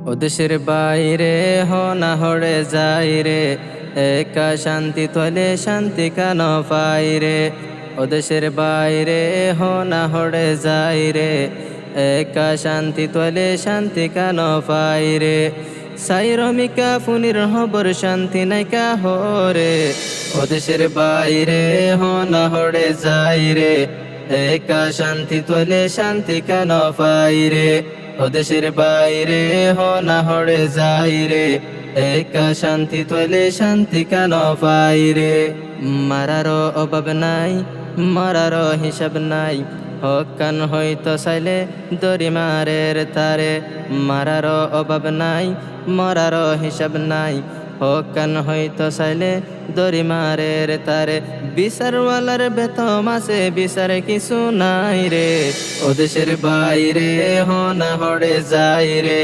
ও দেশের বাইরে হো না হড়ে যাই রে, একা শান্তি তোলে শান্তি কেন পাই রে। ও দেশের বাইরে হো না হড়ে যাই রে, একা শান্তি তোলে শান্তি কেন পাই রে। সাইরমিকা ফুনির হবর শান্তি নাইকা হরে, ও দেশের বাইরে হো না হড়ে যাই রে, একা শান্তি তোলে শান্তি কেন পাই রে। ও দেশের বাইরে হো না হড়ে যাই রে, একা শান্তি তোলে শান্তি কেন পাই রে। মারারও অভাব নাই, মরারও হিসাব নাই, হকান হইতো চাইলে দড়ি মারের তারে। মারারও অভাব নাই, মরারও হিসাব নাই, হকান হইতো চাইলে দড়ি মারের তারে। বিচারওয়ালার বেতম আছে, বিচারে কিছু নাই রে। ও দেশের বাইরে হো না হড়ে যাই রে,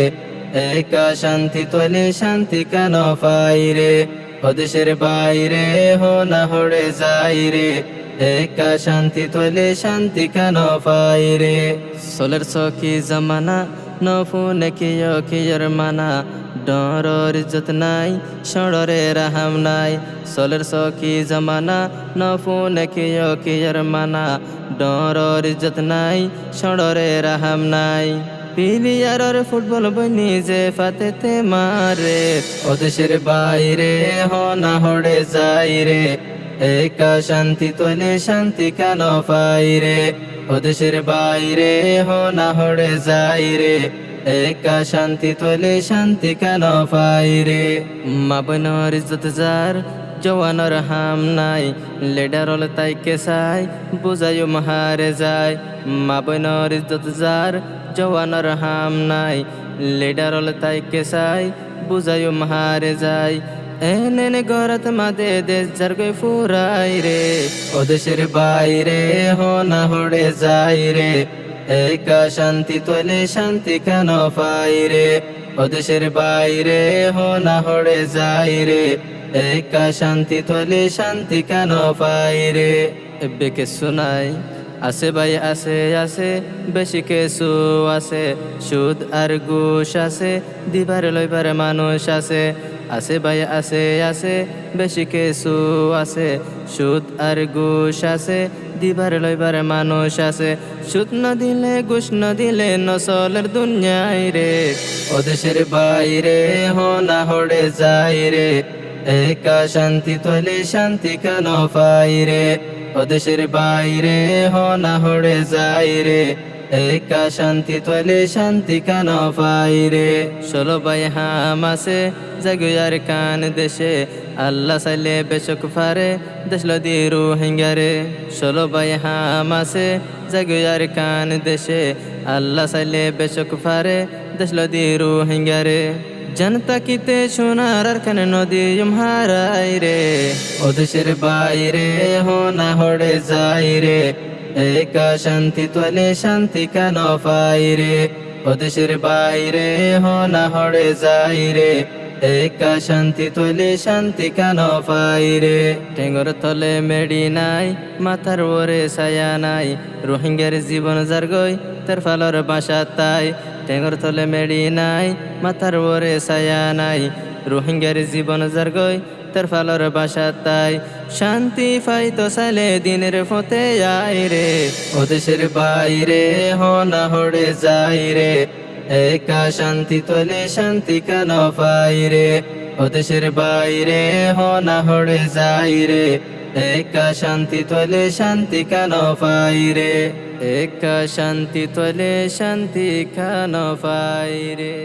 একা শান্তি তোলে শান্তি কেন পাই রে। ও দেশের বাইরে হো না হড়ে যাই রে, একা শান্তি তোলে শান্তি কেন পাই রে। সোলের চকি জমানা নফুনে কিয়র মানা, ডরর ইজ্জত নাই সড়রে রাহাম নাই। সোলের চকি জমানা নফুনে কিয়র মানা, ডরর ইজ্জত নাই সড়রে রাহাম নাই। প্লেয়ারের ফুটবল বনি যে ফাতেতে মারে, ও দেশের বাইরে হো না হড়ে যাই রে, একা শান্তি তোলে শান্তি কেন পাই রে। ও দেশের বাইরে হো না হড়ে যাই রে, একা শান্তি তোলে শান্তি কেন পাই রে। মা বোনের ইজ্জত যার জওয়ানোর হাম নাই, লেডারল তাইকে চাই বুঝাইও মাহারে যায়। মা বোনের ইজ্জত যার জওয়ানোর হাম নাই, লেডারল তাইকে চাই বুঝাইও মাহারে যায়। এনে গরত মাদে দেশ যার গই ফুরাই রে, ও দেশের বাইরে হো না হড়ে যাই রে, একা শান্তি তোলে শান্তি কেন পাই রে। ও দেশের বাইরে হো না হড়ে যাই রে, একা শান্তি তোলে শান্তি কেন পাই রে। বেকে শোনাই আছে ভাই আছে আছে, বেশি কেসু আছে, সুদ আর ঘুষ আছে, দিবার লইবার মানুষ আছে। আছে ভাই আছে আছে, বেশি কেসু আছে, সুদ আর ঘুষ আছে, দিবার লইবার মানুষ আছে। সুদ না দিলে ঘুষ না দিলে নসলের দুনিয়ায় রে, ও দেশের বাইরে হো না হড়ে যাই রে, একা শান্তি তোলে শান্তি কেন পাই রে। ও দেশের বাইরে হো না হড়ে যাই রে, একা শান্তি তোলে শান্তি কেন পাই রে। ষোলো ভাই হাম আছে জাগুয়ার কান দেশে, আল্লাহ চাইলে বেশক ফারে দেশল দি রোহিঙ্গারে। ষোলো ভাই হাম আছে জাগুয়ার কান দেশে, আল্লাহ চাইলে বেশক ফারে দেশল দি রোহিঙ্গারে। জনতা কিতে সোনার খান নদী হারাই রে, ও দেশের বাইরে হো না হড়ে যাই রে, একা শান্তি তোলে শান্তি কেন পাই রে। ও দেশের বাইরে হো না হড়ে যাই রে, একা শান্তি তোলে শান্তি কেন পাই রে। টেঙ্গর তলে মেডি নাই, মাথার ওরে ছায়া নাই, রোহিঙ্গার জীবন যার গই তার ফালর বাসা তাই। টেঙ্গর তলে মেডি নাই, মাথার ওরে ছায়া নাই, রোহিঙ্গার জীবন যার গই তার ফালর বাসা তাই। শান্তি পাইতো চাইলে দিনের ফতে আই রে, ও দেশের বাইরে হো না হড়ে যাই রে, একা শান্তি তোলে শান্তি কেন পাই রে। ও দেশের বাইরে হো না হড়ে যাই রে, একা শান্তি তোলে শান্তি কেন পাই রে। একা শান্তি তোলে শান্তি কেন পাই রে।